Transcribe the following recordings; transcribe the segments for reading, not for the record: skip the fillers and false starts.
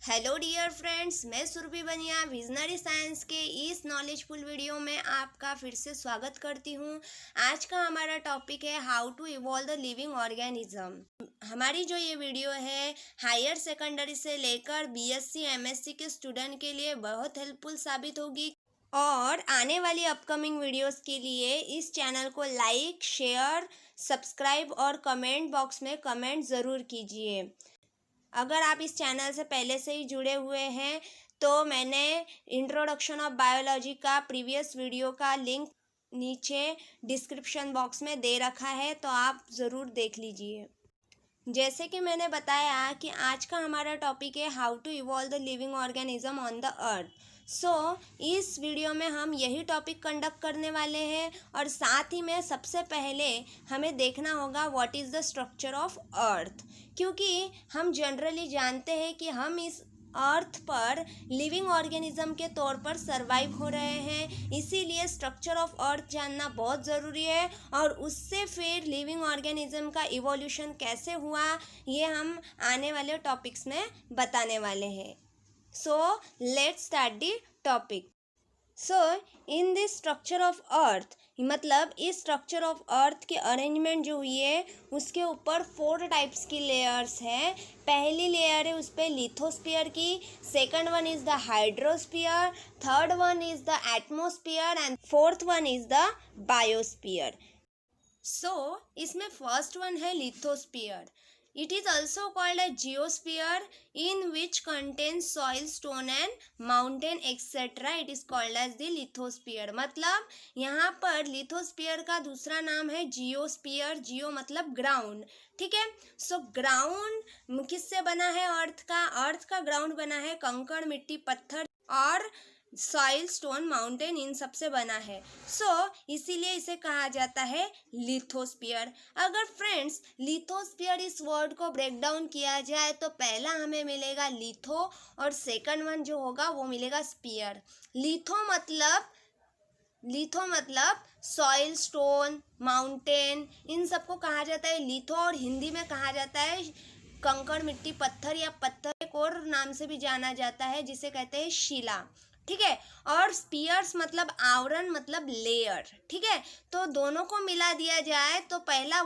Hello dear friends, मैं सुरभि बनिया visionary science के इस नॉलेजफुल वीडियो में आपका फिर से स्वागत करती हूँ। आज का हमारा टॉपिक है how to evolve the living organism. हमारी जो ये वीडियो है हायर सेकेंडरी से लेकर बीएससी एमएससी के स्टूडेंट के लिए बहुत हेल्पफुल साबित होगी और आने वाली अपकमिंग वीडियोस के लिए इस चैनल को लाइक, शेयर, सब्सक्राइब और कमेंट बॉक्स में कमेंट ज़रूर कीजिए। अगर आप इस चैनल से पहले से ही जुड़े हुए हैं तो मैंने इंट्रोडक्शन ऑफ बायोलॉजी का प्रीवियस वीडियो का लिंक नीचे डिस्क्रिप्शन बॉक्स में दे रखा है, तो आप ज़रूर देख लीजिए। जैसे कि मैंने बताया कि आज का हमारा टॉपिक है how to evolve the living organism on the earth. इस वीडियो में हम यही टॉपिक कंडक्ट करने वाले हैं और साथ ही में सबसे पहले हमें देखना होगा what is the structure of earth, क्योंकि हम जनरली जानते हैं कि हम इस अर्थ पर लिविंग ऑर्गेनिज्म के तौर पर सरवाइव हो रहे हैं, इसीलिए स्ट्रक्चर ऑफ अर्थ जानना बहुत ज़रूरी है और उससे फिर लिविंग ऑर्गेनिज्म का इवोल्यूशन कैसे हुआ ये हम आने वाले टॉपिक्स में बताने वाले हैं। Let's start the topic. In this structure of earth, मतलब इस स्ट्रक्चर ऑफ अर्थ के अरेंजमेंट जो हुई है उसके ऊपर 4 टाइप्स की लेयर्स हैं। पहली लेयर है उस पर लिथोस्फीयर की, second one is the hydrosphere, third one is the atmosphere and fourth one is the biosphere. इसमें फर्स्ट वन है lithosphere. It is also called a geosphere in which contains soil, stone and mountain etc. It is called as the lithosphere। मतलब यहाँ पर lithosphere का दूसरा नाम है geosphere. जियो मतलब ग्राउंड, ठीक है। ग्राउंड किससे बना है? अर्थ का ग्राउंड बना है कंकड़, मिट्टी, पत्थर और सॉइल, स्टोन, माउंटेन, इन सब से बना है। इसीलिए इसे कहा जाता है लिथोस्फीयर। अगर फ्रेंड्स लिथोस्फीयर इस वर्ड को ब्रेक डाउन किया जाए तो पहला हमें मिलेगा लिथो और सेकंड वन जो होगा वो मिलेगा स्पीयर। लिथो मतलब सॉइल, स्टोन, माउंटेन, इन सबको कहा जाता है लिथो और हिंदी में कहा जाता है कंकड़, मिट्टी, पत्थर या पत्थर एक और नाम से भी जाना जाता है जिसे कहते हैं शिला, ठीक है। और स्पीयर्स मतलब आवरण, मतलब लेयर, ठीक है। तो दोनों को मिला दिया जाए तो पहला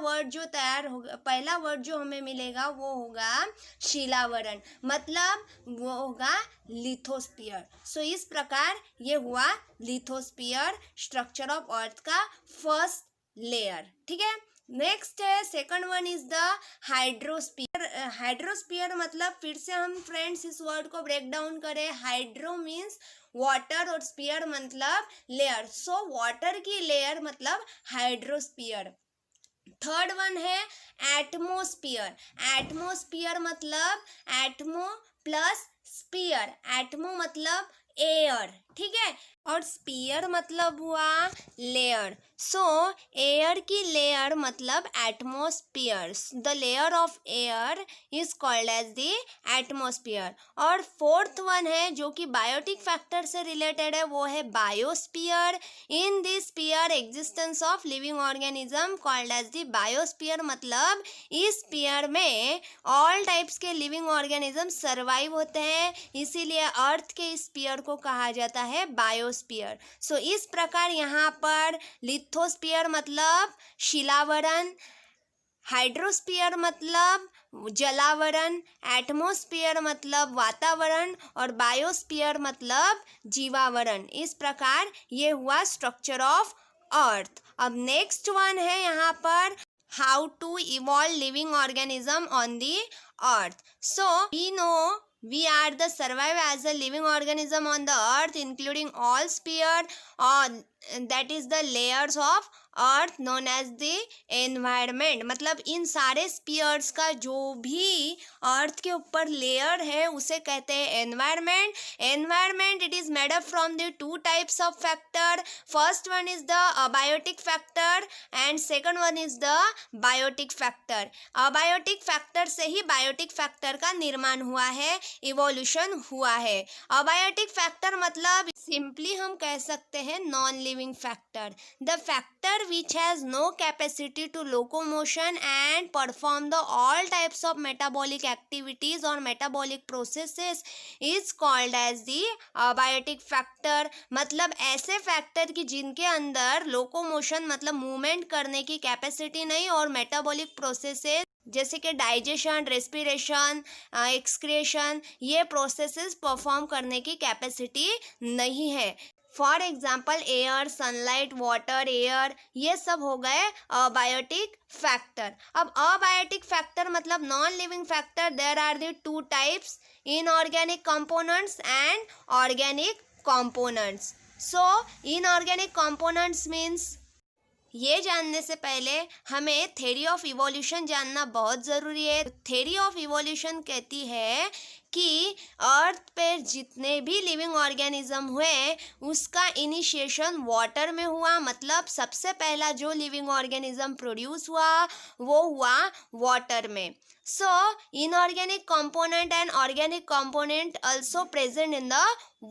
वर्ड जो हमें मिलेगा वो होगा शिलावरण, मतलब वो होगा लिथोस्फीयर। इस प्रकार ये हुआ लिथोस्फीयर, स्ट्रक्चर ऑफ अर्थ का फर्स्ट लेयर, ठीक है। नेक्स्ट है second one is the hydrosphere. Hydrosphere मतलब फिर से हम फ्रेंड्स इस वर्ड को ब्रेक डाउन करें, हाइड्रो मीन्स वाटर और स्पीयर मतलब लेयर। वाटर की लेयर मतलब हाइड्रोस्फीयर। थर्ड वन है एटमोस्फीयर। एटमोस्फीयर मतलब एटमो प्लस स्पीयर, एटमो मतलब एयर, ठीक है, और स्पीयर मतलब हुआ लेयर। एयर की लेयर मतलब atmosphere. The layer of air is called as the atmosphere. और फोर्थ वन है जो कि बायोटिक फैक्टर से रिलेटेड है, वो है biosphere. In this sphere existence of living organism called as the biosphere, मतलब इस स्फीयर में ऑल टाइप्स के लिविंग ऑर्गेनिज्म सर्वाइव होते हैं, इसीलिए अर्थ के इस स्फीयर को कहा जाता है बायोस्फीयर। इस प्रकार यहाँ पर लिथोस्फीयर मतलब शिलावरण, हाइड्रोस्फीयर मतलब जलावरण, एटमोस्फीयर मतलब वातावरण और बायोस्फीयर मतलब जीवावरण। इस प्रकार ये हुआ स्ट्रक्चर ऑफ अर्थ। अब नेक्स्ट वन है यहाँ पर how to evolve living organism on the earth. We know we are the survive as a living organism on the earth including all sphere on that is the layers of earth known as the environment. मतलब इन सारे spheres का जो भी अर्थ के ऊपर layer है उसे कहते हैं environment. Environment it is made up from the 2 types of factor. First one is the abiotic factor and second one is the biotic factor. Abiotic factor से ही बायोटिक फैक्टर का निर्माण हुआ है, इवोल्यूशन हुआ है। अबायोटिक फैक्टर मतलब simply हम कह सकते हैं non living factor, the factor which has no capacity to locomotion and perform the all types of metabolic activities or metabolic processes is called as the abiotic factor. मतलब ऐसे factor कि जिनके अंदर लोकोमोशन मतलब मूवमेंट करने की capacity नहीं और मेटाबॉलिक प्रोसेसेस जैसे कि डाइजेशन, रेस्पिरेशन, एक्सक्रेशन, ये प्रोसेसेस परफॉर्म करने की कैपेसिटी नहीं है. For example air, sunlight, water, air, ये सब हो गए अबायोटिक फैक्टर. अब अबायोटिक फैक्टर मतलब non living factor. There are the two types, inorganic components and organic components. So inorganic components means, ये जानने से पहले हमें थ्योरी ऑफ इवोल्यूशन जानना बहुत ज़रूरी है. थ्योरी ऑफ इवोल्यूशन कहती है कि अर्थ पे जितने भी लिविंग ऑर्गेनिज्म हुए उसका इनिशिएशन वाटर में हुआ. मतलब सबसे पहला जो लिविंग ऑर्गेनिज्म प्रोड्यूस हुआ वो हुआ वाटर में. So inorganic component and organic component also present in the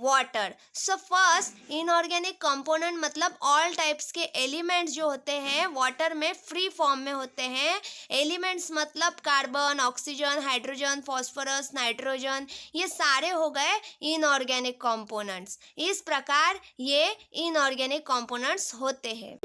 water. So first inorganic component मतलब all types के elements जो होते हैं वाटर में फ्री फॉर्म में होते हैं. एलिमेंट्स मतलब carbon, oxygen, hydrogen, phosphorus, nitrogen, ये सारे हो गए इनऑर्गेनिक कंपोनेंट्स. इस प्रकार ये इनऑर्गेनिक कंपोनेंट्स होते हैं.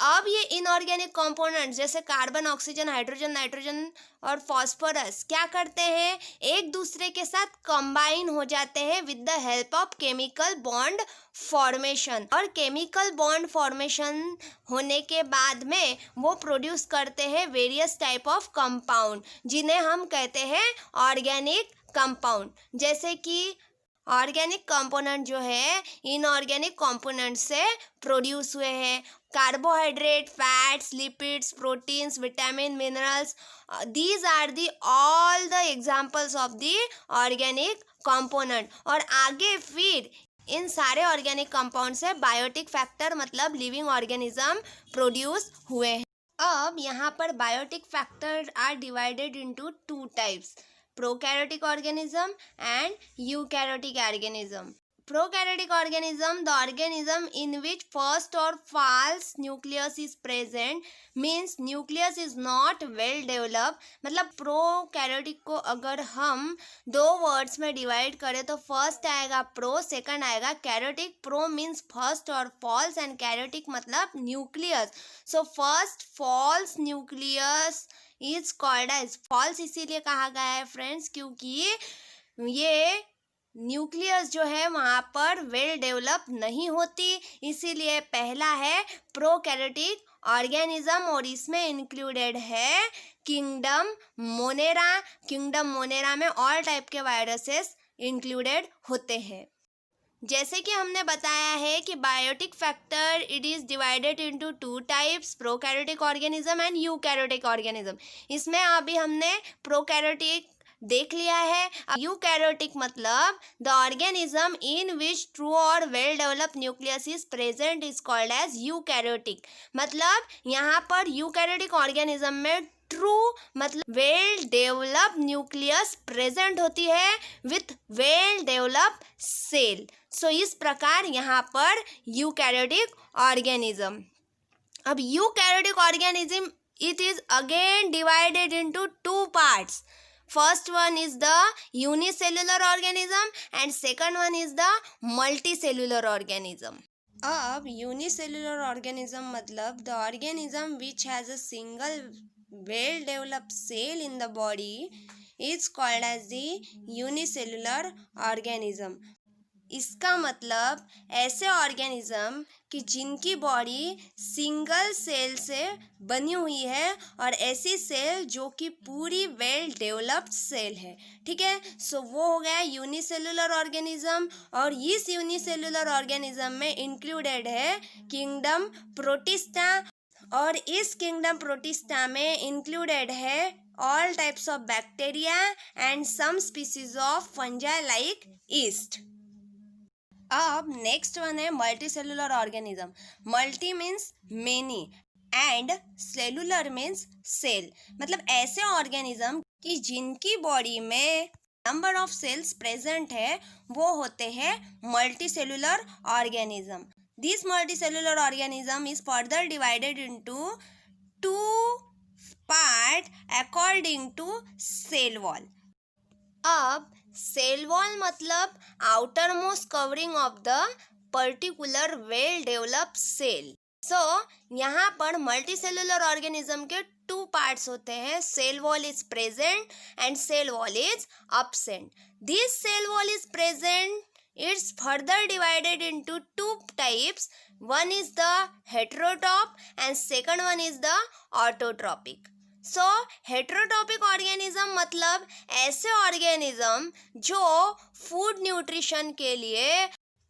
अब ये इनऑर्गेनिक कंपोनेंट्स जैसे कार्बन, ऑक्सीजन, हाइड्रोजन, नाइट्रोजन और फॉस्फोरस क्या करते हैं, एक दूसरे के साथ कंबाइन हो जाते हैं with the help of chemical bond formation. और केमिकल बॉन्ड फॉर्मेशन होने के बाद में वो प्रोड्यूस करते हैं वेरियस टाइप ऑफ कंपाउंड जिन्हें हम कहते हैं ऑर्गेनिक कंपाउंड. जैसे कि ऑर्गेनिक कंपोनेंट जो है इनऑर्गेनिक कंपोनेंट से प्रोड्यूस हुए हैं. Carbohydrate, fats, lipids, proteins, vitamin, minerals, these are the all the examples of the organic component. और आगे फिर इन सारे ऑर्गेनिक कंपाउंड से बायोटिक फैक्टर मतलब लिविंग ऑर्गेनिज्म प्रोड्यूस हुए हैं. अब यहाँ पर biotic factor are divided into two types, prokaryotic organism and eukaryotic organism. Prokaryotic organism, the organism in which first or false nucleus is present, means nucleus is not well developed. मतलब prokaryotic को अगर हम दो words में divide करें तो first आएगा pro, second आएगा कैरोटिक. प्रो मीन्स फर्स्ट और फॉल्स एंड कैरोटिक मतलब nucleus. So first false nucleus is called as false. इसीलिए कहा गया है फ्रेंड्स क्योंकि ये न्यूक्लियस जो है वहाँ पर वेल डेवलप नहीं होती. इसीलिए पहला है प्रोकैरियोटिक ऑर्गेनिज्म और इसमें इंक्लूडेड है किंगडम मोनेरा. किंगडम मोनेरा में ऑल टाइप के वायरसेस इंक्लूडेड होते हैं. जैसे कि हमने बताया है कि biotic factor it is divided into two types, prokaryotic organism and eukaryotic organism. इसमें अभी हमने प्रोकैरियोटिक देख लिया है. यूकैरियोटिक मतलब the organism in which true और well develop nucleus is present is called as eukaryotic. मतलब यहाँ पर यूकैरियोटिक ऑर्गेनिज्म में ट्रू मतलब वेल डेवलप न्यूक्लियस प्रेजेंट होती है विथ वेल डेवलप सेल. सो इस प्रकार यहाँ पर यूकैरियोटिक ऑर्गेनिज्म. अब eukaryotic organism it is again divided into two parts. First one is the unicellular organism and second one is the multicellular organism. अब unicellular organism मतलब the organism which has a single well developed cell in the body is called as the unicellular organism. इसका मतलब ऐसे organism कि जिनकी body single cell से बनी हुई है और ऐसी सेल जो कि पूरी वेल डेवलप्ड सेल है. ठीक है, सो वो हो गया यूनिसेलुलर ऑर्गेनिज्म. और इस यूनिसेलुलर ऑर्गेनिज्म में इंक्लूडेड है किंगडम प्रोटिस्टा. और इस किंगडम प्रोटिस्टा में इंक्लूडेड है all types of bacteria and some species of fungi like yeast. अब नेक्स्ट वन है multi cellular organism. Multi means many and cellular means cell. मतलब ऐसे ऑर्गेनिज्म कि जिनकी बॉडी में नंबर ऑफ सेल्स प्रेजेंट है वो होते हैं multi cellular organism. This multicellular organism is further divided into two parts according to cell wall. अब सेल वॉल मतलब outer most covering of the particular well developed cell. So यहाँ पर multicellular organism के two parts होते हैं. Cell wall is present and cell wall is absent. This cell wall is present. It's further divided into two types. One is the heterotroph and second one is the autotrophic. So हेट्रोटॉपिक organism मतलब ऐसे organism जो food nutrition के लिए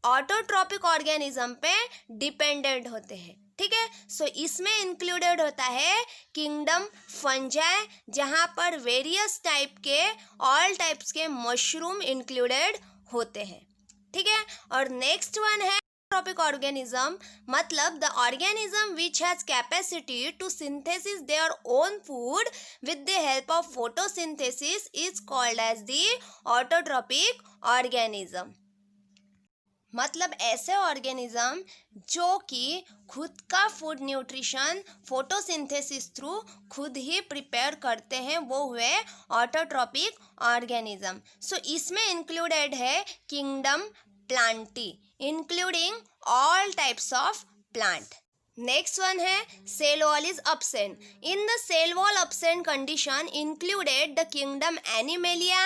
autotrophic organism पे dependent होते हैं. ठीक है. सो इसमें इंक्लूडेड होता है किंगडम फंजाई, जहाँ पर वेरियस टाइप के ऑल टाइप्स के मशरूम इंक्लूडेड होते हैं. ठीक है. और नेक्स्ट वन है ट्रॉपिक ऑर्गेनिज्म मतलब the organism which has capacity to synthesis their own food with the help of photosynthesis is called as the autotrophic organism. मतलब ऐसे ऑर्गेनिज्म जो कि खुद का फूड न्यूट्रिशन फोटोसिंथेसिस थ्रू खुद ही प्रिपेयर करते हैं, वो हुए ऑटोट्रॉपिक ऑर्गेनिज्म. सो इसमें इंक्लूडेड है kingdom Plantae including all types of plant. Next one है cell wall is absent. In the cell wall absent condition included the kingdom Animalia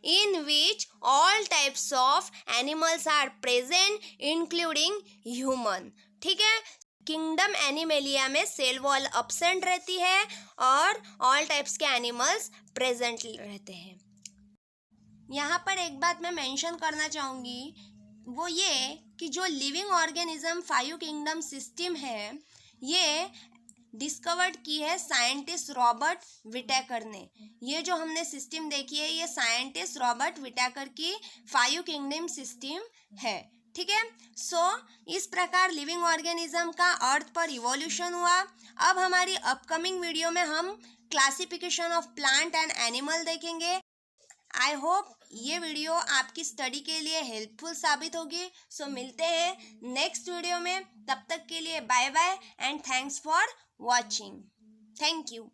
in which all types of animals are present including human. ठीक है. Kingdom Animalia में cell wall absent रहती है और all types के animals present रहते हैं. यहाँ पर एक बात मैं मेंशन करना चाहूँगी, वो ये कि जो लिविंग ऑर्गेनिज्म 5 किंगडम सिस्टम है, ये डिस्कवर्ड की है साइंटिस्ट रॉबर्ट विटेकर ने. ये जो हमने सिस्टम देखी है, ये साइंटिस्ट रॉबर्ट विटेकर की 5 किंगडम सिस्टम है. ठीक है. सो इस प्रकार लिविंग ऑर्गेनिज्म का अर्थ पर इवोल्यूशन हुआ. अब हमारी अपकमिंग वीडियो में हम classification of plant and animal देखेंगे. आई होप ये वीडियो आपकी स्टडी के लिए हेल्पफुल साबित होगी. सो मिलते हैं नेक्स्ट वीडियो में. तब तक के लिए bye bye and thanks for watching. Thank you.